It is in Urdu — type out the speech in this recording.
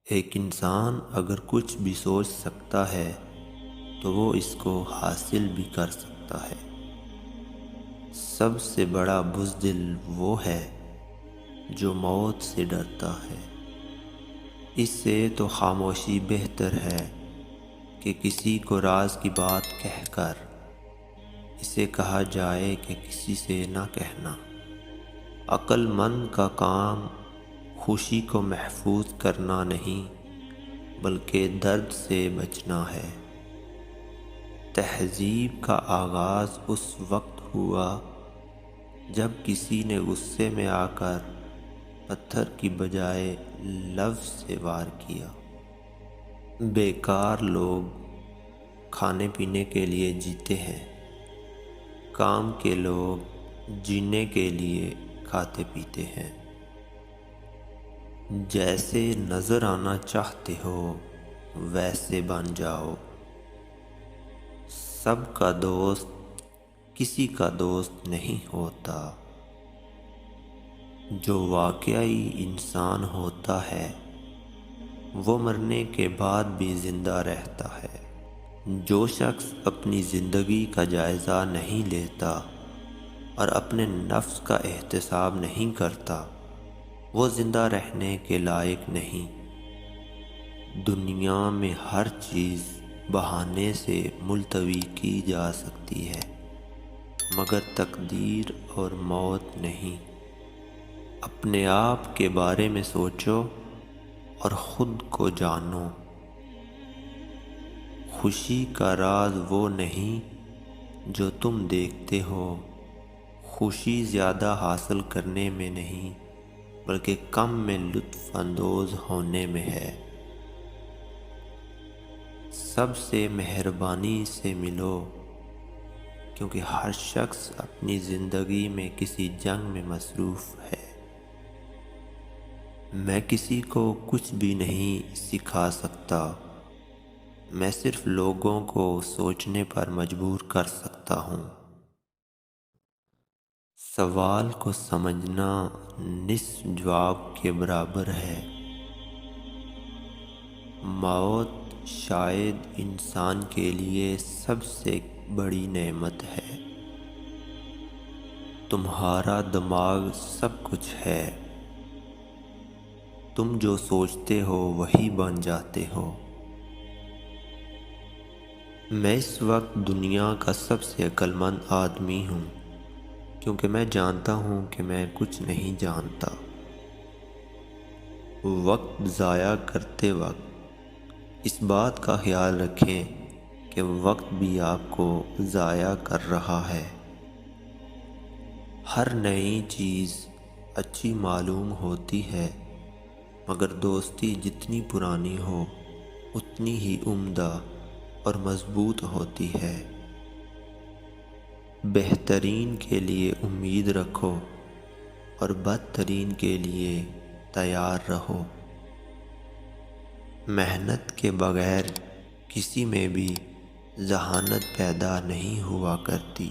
ایک انسان اگر کچھ بھی سوچ سکتا ہے تو وہ اس کو حاصل بھی کر سکتا ہے۔ سب سے بڑا بزدل وہ ہے جو موت سے ڈرتا ہے۔ اس سے تو خاموشی بہتر ہے کہ کسی کو راز کی بات کہہ کر اسے کہا جائے کہ کسی سے نہ کہنا۔ عقل مند کا کام خوشی کو محفوظ کرنا نہیں بلکہ درد سے بچنا ہے۔ تہذیب کا آغاز اس وقت ہوا جب کسی نے غصے میں آ کر پتھر کی بجائے لفظ سے وار کیا۔ بیکار لوگ کھانے پینے کے لیے جیتے ہیں، کام کے لوگ جینے کے لیے کھاتے پیتے ہیں۔ جیسے نظر آنا چاہتے ہو ویسے بن جاؤ۔ سب کا دوست کسی کا دوست نہیں ہوتا۔ جو واقعی انسان ہوتا ہے وہ مرنے کے بعد بھی زندہ رہتا ہے۔ جو شخص اپنی زندگی کا جائزہ نہیں لیتا اور اپنے نفس کا احتساب نہیں کرتا وہ زندہ رہنے کے لائق نہیں۔ دنیا میں ہر چیز بہانے سے ملتوی کی جا سکتی ہے مگر تقدیر اور موت نہیں۔ اپنے آپ کے بارے میں سوچو اور خود کو جانو۔ خوشی کا راز وہ نہیں جو تم دیکھتے ہو۔ خوشی زیادہ حاصل کرنے میں نہیں بلکہ کم میں لطف اندوز ہونے میں ہے۔ سب سے مہربانی سے ملو کیونکہ ہر شخص اپنی زندگی میں کسی جنگ میں مصروف ہے۔ میں کسی کو کچھ بھی نہیں سکھا سکتا، میں صرف لوگوں کو سوچنے پر مجبور کر سکتا ہوں۔ سوال کو سمجھنا نصف جواب کے برابر ہے۔ موت شاید انسان کے لیے سب سے بڑی نعمت ہے۔ تمہارا دماغ سب کچھ ہے، تم جو سوچتے ہو وہی بن جاتے ہو۔ میں اس وقت دنیا کا سب سے عقل مند آدمی ہوں کیونکہ میں جانتا ہوں کہ میں کچھ نہیں جانتا۔ وقت ضائع کرتے وقت اس بات کا خیال رکھیں کہ وقت بھی آپ کو ضائع کر رہا ہے۔ ہر نئی چیز اچھی معلوم ہوتی ہے مگر دوستی جتنی پرانی ہو اتنی ہی عمدہ اور مضبوط ہوتی ہے۔ بہترین کے لیے امید رکھو اور بدترین کے لیے تیار رہو۔ محنت کے بغیر کسی میں بھی ذہانت پیدا نہیں ہوا کرتی۔